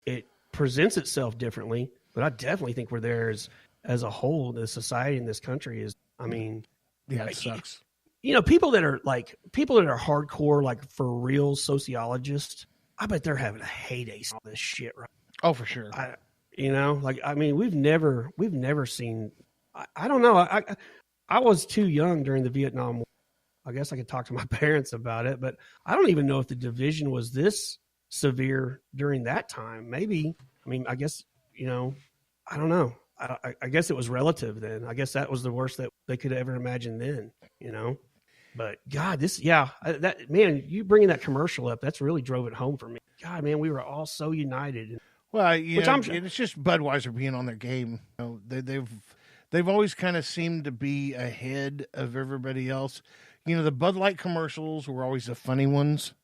it presents itself differently, but I definitely think we're there as a whole. The society in this country is, I mean, yeah, it sucks. You know, people that are hardcore, like for real sociologists, I bet they're having a heyday on this shit, right? Oh, for sure. We've never seen. I don't know. I was too young during the Vietnam War. I guess I could talk to my parents about it, but I don't even know if the division was this severe during that time. Maybe. I mean, I guess, you know, I don't know. I guess it was relative then. I guess that was the worst that they could ever imagine then, you know. But God, man, you bringing that commercial up, that's really drove it home for me. God, man, we were all so united. Well, it's just Budweiser being on their game. You know, they've always kind of seemed to be ahead of everybody else. You know, the Bud Light commercials were always the funny ones.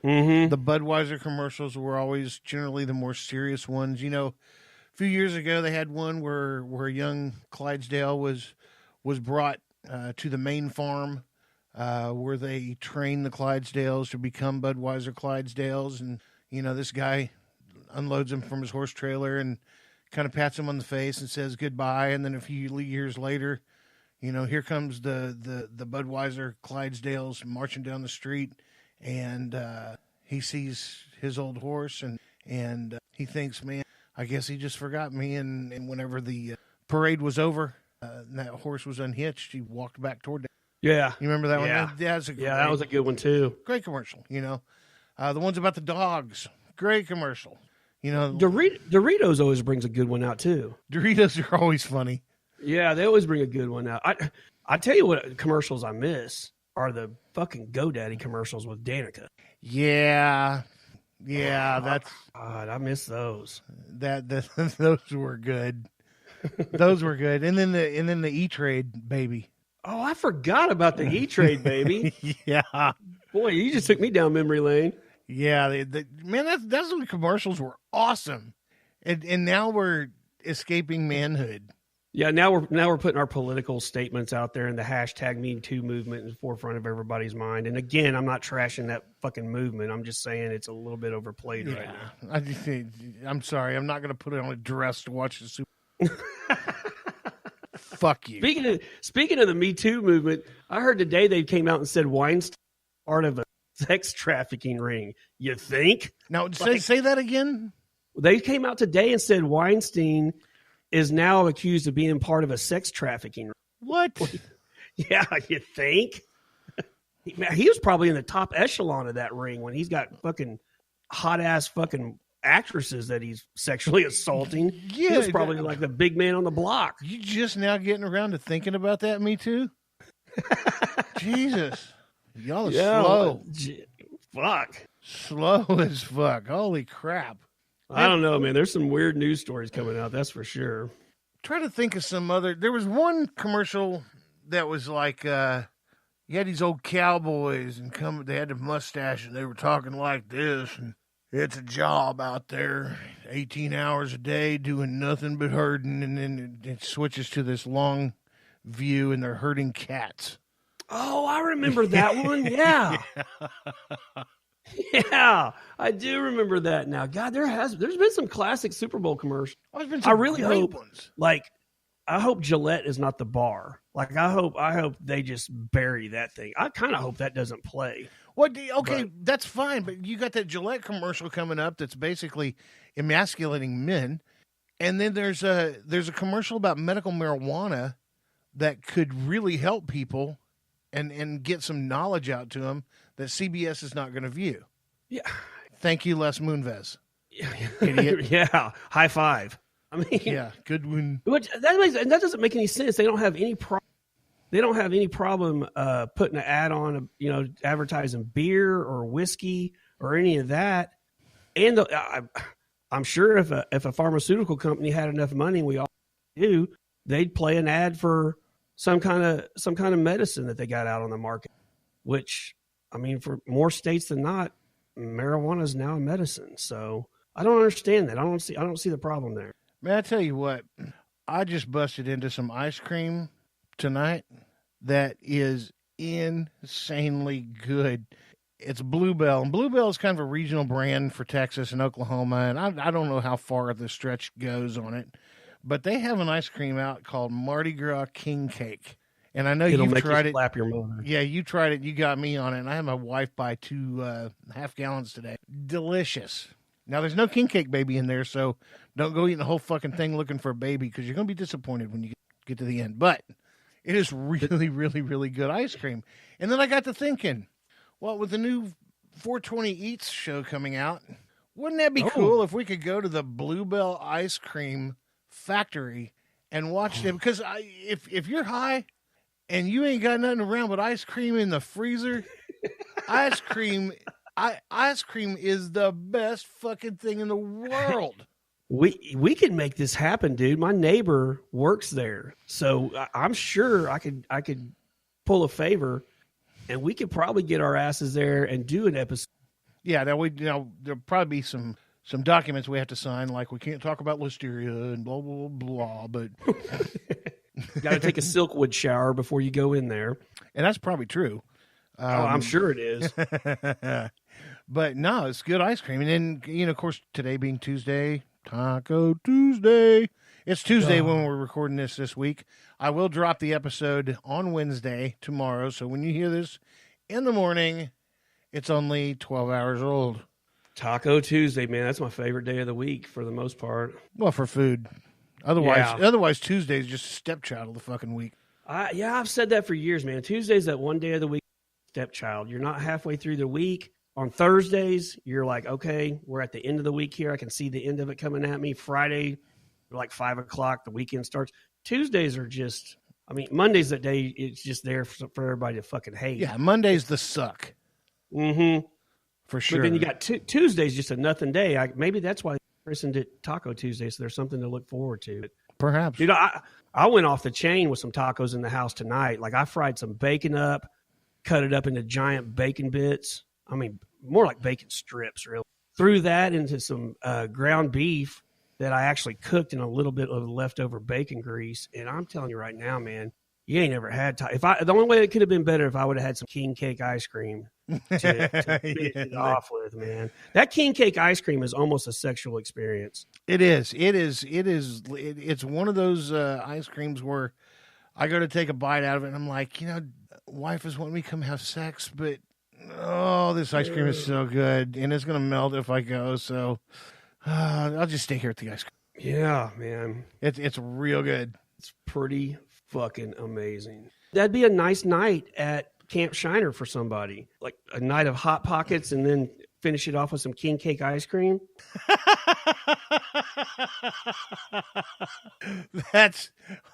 Mm-hmm. The Budweiser commercials were always generally the more serious ones. You know, a few years ago they had one where young Clydesdale was brought to the main farm where they train the Clydesdales to become Budweiser Clydesdales, and you know, this guy unloads him from his horse trailer and kind of pats him on the face and says goodbye, and then a few years later, you know, here comes the Budweiser Clydesdales marching down the street, and he sees his old horse, and he thinks, man, I guess he just forgot me, and whenever the parade was over, and that horse was unhitched, he walked back toward it. Yeah. You remember that one? That was a good one too. Great commercial, you know. The ones about the dogs, great commercial. You know, Doritos always brings a good one out too. Doritos are always funny. Yeah, they always bring a good one out. I tell you what commercials I miss are the fucking GoDaddy commercials with Danica. Yeah, that's God, I miss those. Those were good. Those were good. And then the E-Trade baby. Oh, I forgot about the E-Trade baby. Yeah. Boy, you just took me down memory lane. Yeah, man, that's when commercials were awesome. And now we're escaping manhood. Yeah, now we're putting our political statements out there, and the hashtag #MeToo movement in the forefront of everybody's mind. And again, I'm not trashing that fucking movement. I'm just saying it's a little bit overplayed right now. I'm sorry. I'm not going to put it on a dress to watch the Super. Fuck you. Speaking of the Me Too movement, I heard today they came out and said Weinstein part of a sex trafficking ring. You think? Now, say that again. They came out today and said Weinstein is now accused of being part of a sex trafficking ring. What? Yeah, you think? He was probably in the top echelon of that ring when he's got fucking hot ass fucking actresses that he's sexually assaulting. Yeah, he was probably like the big man on the block. You just now getting around to thinking about that, Me Too? Jesus. Y'all are slow. Fuck. Slow as fuck. Holy crap. I don't know, man. There's some weird news stories coming out, that's for sure. Try to think of some other. There was one commercial that was like, you had these old cowboys and they had a mustache and they were talking like this, and it's a job out there, 18 hours a day doing nothing but herding, and then it switches to this long view and they're herding cats. Oh, I remember that one. Yeah. Yeah, I do remember that now. God, there's been some classic Super Bowl commercials. I really hope ones. I hope Gillette is not the bar. Like I hope they just bury that thing. I kind of hope that doesn't play. That's fine, but you got that Gillette commercial coming up that's basically emasculating men, and then there's a commercial about medical marijuana that could really help people and get some knowledge out to them that CBS is not going to view. Yeah. Thank you, Les Moonves. Idiot. Yeah. High five. I mean, yeah, good one. That doesn't make any sense. They don't have any problem. They don't have any problem putting an ad on, advertising beer or whiskey or any of that. And I'm sure if a pharmaceutical company had enough money, we all do, they'd play an ad for some kind of medicine that they got out on the market. Which, I mean, for more states than not, marijuana is now a medicine. So I don't understand that. I don't see the problem there. Man, I tell you what, I just busted into some ice cream tonight that is insanely good. It's Bluebell, and Bluebell is kind of a regional brand for Texas and Oklahoma, and I don't know how far the stretch goes on it, but they have an ice cream out called Mardi Gras King Cake. And I know you've tried it. Slap your motor. Yeah, you tried it. You got me on it. And I had my wife buy 2 half gallons today. Delicious. Now, there's no king cake baby in there, so don't go eating the whole fucking thing looking for a baby because you're going to be disappointed when you get to the end. But it is really, really, really good ice cream. And then I got to thinking, well, with the new 420 Eats show coming out, wouldn't that be cool if we could go to the Bluebell ice cream factory and watch them? Because if you're high and you ain't got nothing around but ice cream in the freezer, ice cream is the best fucking thing in the world. We can make this happen, dude. My neighbor works there, so I'm sure I could pull a favor, and we could probably get our asses there and do an episode. Yeah, there'll probably be some documents we have to sign, like we can't talk about listeria and blah blah blah. But got to take a Silkwood shower before you go in there, and that's probably true. I'm sure it is. But no, it's good ice cream. And then, of course, today being Tuesday, Taco Tuesday. It's Tuesday when we're recording this week. I will drop the episode on Wednesday tomorrow. So when you hear this in the morning, it's only 12 hours old. Taco Tuesday, man. That's my favorite day of the week for the most part. Well, for food. Otherwise, Tuesday is just a stepchild of the fucking week. I've said that for years, man. Tuesday's that one day of the week, stepchild. You're not halfway through the week. On Thursdays, you're like, okay, we're at the end of the week here. I can see the end of it coming at me. Friday, like 5 o'clock, the weekend starts. Tuesdays are just, Monday's that day. It's just there for everybody to fucking hate. Yeah, Monday's the suck. Mm-hmm. For sure. But then you got Tuesday's just a nothing day. Maybe that's why they christened it Taco Tuesday, so there's something to look forward to. Perhaps. Dude, I went off the chain with some tacos in the house tonight. Like, I fried some bacon up, cut it up into giant bacon bits. More like bacon strips, really. Threw that into some ground beef that I actually cooked in a little bit of leftover bacon grease. And I'm telling you right now, man, you ain't never had the only way it could have been better if I would have had some king cake ice cream to finish it off with, man. That king cake ice cream is almost a sexual experience. It is. It's one of those ice creams where I go to take a bite out of it, and I'm like, wife is wanting me to come have sex, but this ice cream is so good, and it's going to melt if I go, so I'll just stay here at the ice cream. Yeah, man. It's real good. It's pretty fucking amazing. That'd be a nice night at Camp Shiner for somebody. Like a night of Hot Pockets and then finish it off with some king cake ice cream. That's,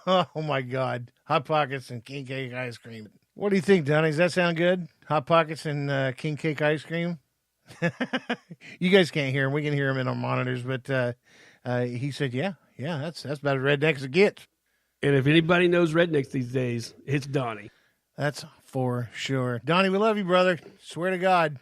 oh my God. Hot Pockets and king cake ice cream. What do you think, Donnie? Does that sound good? Hot Pockets and king cake ice cream? You guys can't hear him. We can hear him in our monitors, but he said, yeah, that's about as redneck as it gets. And if anybody knows rednecks these days, it's Donnie. That's for sure. Donnie, we love you, brother. Swear to God.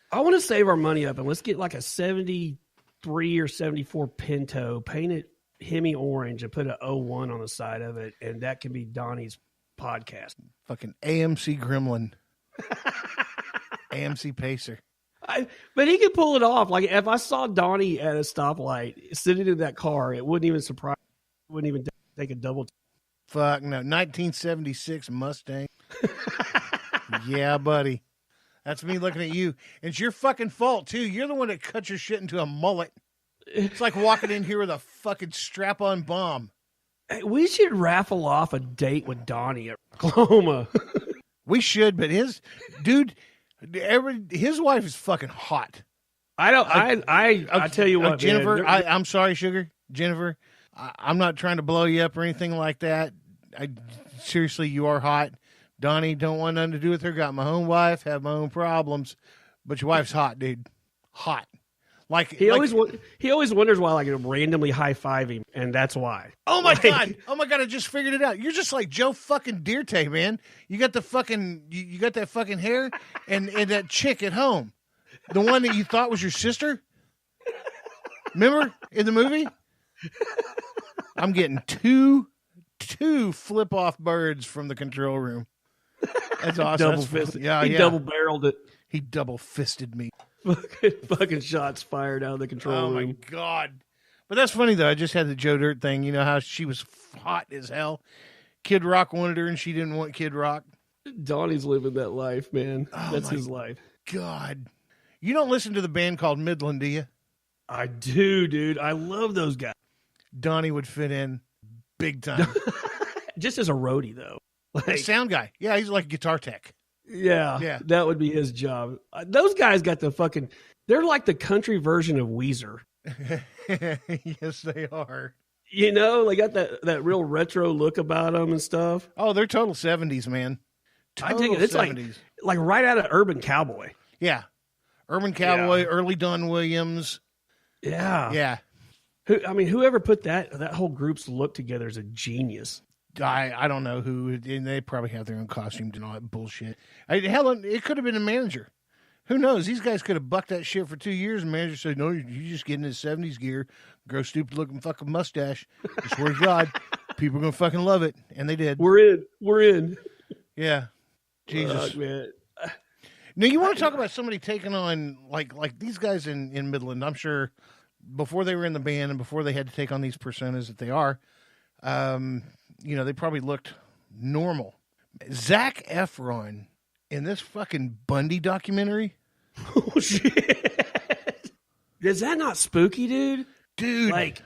I want to save our money up, and let's get like a 73 or 74 Pinto, paint it Hemi orange, and put an 01 on the side of it, and that can be Donnie's podcast. Fucking AMC Gremlin. AMC Pacer. But he could pull it off. Like, if I saw Donnie at a stoplight sitting in that car, it wouldn't even surprise me. It wouldn't even take a double. Fuck no. 1976 Mustang. Yeah, buddy. That's me looking at you. And it's your fucking fault, too. You're the one that cut your shit into a mullet. It's like walking in here with a fucking strap-on bomb. Hey, we should raffle off a date with Donnie at Oklahoma. We should, but his wife is fucking hot. I tell you what, Jennifer, man, I'm sorry, sugar. Jennifer, I'm not trying to blow you up or anything like that. Seriously, you are hot. Donnie, don't want nothing to do with her. Got my own wife, have my own problems. But your wife's hot, dude. Hot. Like he always wonders why I can randomly high five him, and that's why. Oh my God! Oh my God! I just figured it out. You're just like Joe fucking Dirte, man. You got the fucking you got that fucking hair and that chick at home, the one that you thought was your sister. Remember in the movie? I'm getting two flip off birds from the control room. That's awesome. Double fisted. Yeah, he double barreled it. He double fisted me. Fucking shots fired out of the control room. Oh my God. But that's funny though. I just had the Joe Dirt thing. You know how she was hot as hell. Kid Rock wanted her and she didn't want Kid Rock. Donnie's living that life, man. Oh That's my his life. God. You don't listen to the band called Midland, do you? I do, dude. I love those guys. Donnie would fit in big time. Just as a roadie, though. Like, Sound guy. Yeah, he's like a guitar tech. Yeah, that would be his job. Those guys got the fucking... They're like the country version of Weezer. Yes, they are. You know, they got that real retro look about them and stuff. Oh, they're total 70s, man. Total I dig it. It's 70s. like right out of Urban Cowboy. Yeah. Urban Cowboy, early Don Williams. Yeah. Yeah. Whoever put that whole group's look together is a genius. I don't know who, and they probably have their own costumes and all that bullshit. Hell, it could have been a manager. Who knows? These guys could have bucked that shit for 2 years, and the manager said, no, you just get in his 70s gear, grow stupid-looking fucking mustache. I swear to God, people are going to fucking love it. And they did. We're in. Yeah. Jesus. Man. Now, you want to talk about somebody taking on, like these guys in Midland, I'm sure, before they were in the band and before they had to take on these personas that they are, they probably looked normal. Zac Efron in this fucking Bundy documentary. Oh, shit. Is that not spooky, dude? Dude. Like,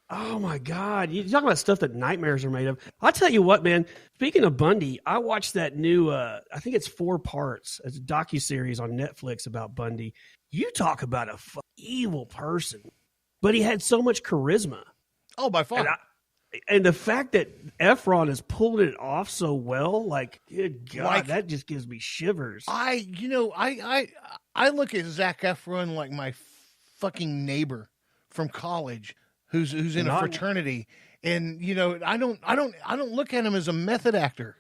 oh, my God. You're talking about stuff that nightmares are made of. I'll tell you what, man. Speaking of Bundy, I watched that new, I think it's 4 parts. It's a docuseries on Netflix about Bundy. You talk about a evil person. But he had so much charisma. Oh, by far. And the fact that Efron has pulled it off so well, like, good God, that just gives me shivers. I look at Zac Efron like my fucking neighbor from college who's in a fraternity, and I don't look at him as a method actor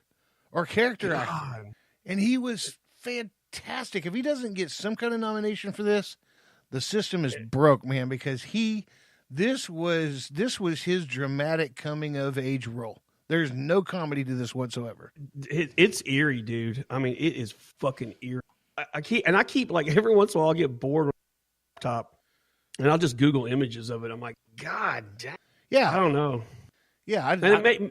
or character actor. And he was fantastic. If he doesn't get some kind of nomination for this, the system is broke, man, because this was his dramatic coming of age role. There's no comedy to this whatsoever. It's eerie, dude. I mean, it is fucking eerie. I keep like every once in a while I'll get bored with my laptop and I'll just Google images of it. I'm like, God damn. Yeah. I don't know. Yeah.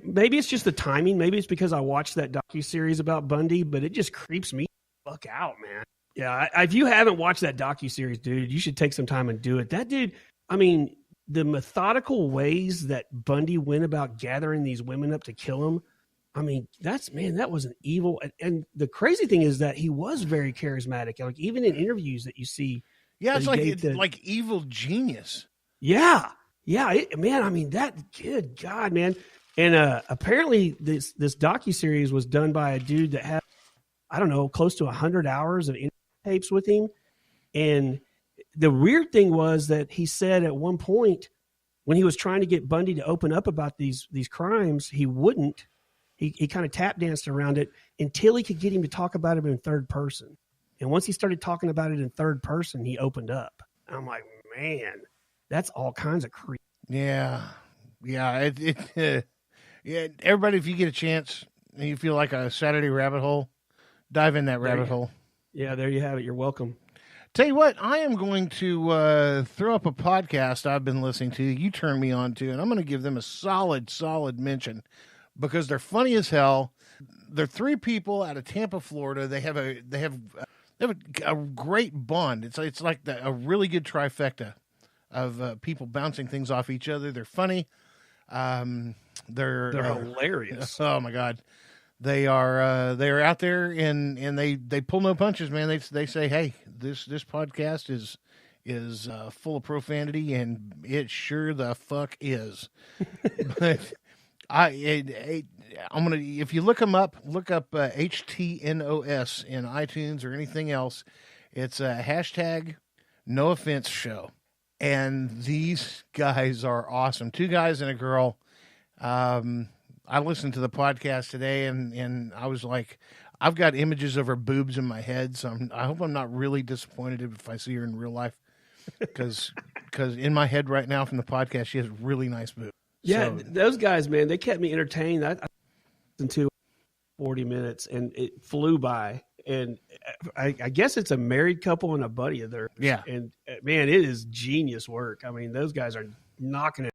Maybe it's just the timing. Maybe it's because I watched that docuseries about Bundy, but it just creeps me the fuck out, man. Yeah. If you haven't watched that docuseries, dude, you should take some time and do it. That dude, I mean, the methodical ways that Bundy went about gathering these women up to kill him, I mean, that was an evil. And the crazy thing is that he was very charismatic. Like even in interviews that you see. Yeah, it's like evil genius. Yeah. Yeah, man, I mean, that, good God, man. And apparently this docuseries was done by a dude that had, I don't know, close to 100 hours of interview tapes with him. And the weird thing was that he said at one point when he was trying to get Bundy to open up about these crimes, he wouldn't. He kind of tap danced around it until he could get him to talk about it in third person. And once he started talking about it in third person, he opened up. I'm like, man, that's all kinds of creep. Yeah. Yeah. Yeah. Everybody, if you get a chance and you feel like a Saturday rabbit hole, dive in that rabbit hole. Yeah, there you have it. You're welcome. Tell you what, I am going to throw up a podcast I've been listening to. You turned me on to, and I'm going to give them a solid mention because they're funny as hell. They're 3 people out of Tampa, Florida. They have a great bond. It's like a really good trifecta of people bouncing things off each other. They're funny. They're hilarious. Oh my God. They are out there and they pull no punches, man. They say, hey, this podcast is full of profanity, and it sure the fuck is. But I'm gonna, if you look up HTNOS in iTunes or anything else, it's a hashtag no offense show, and these guys are awesome. 2 guys and a girl. I listened to the podcast today, and I was like, I've got images of her boobs in my head, so I hope I'm not really disappointed if I see her in real life, because in my head right now from the podcast, she has really nice boobs. Yeah, so, those guys, man, they kept me entertained. I listened to 40 minutes, and it flew by. and I guess it's a married couple and a buddy of theirs. Yeah. And man, it is genius work. I mean, those guys are knocking it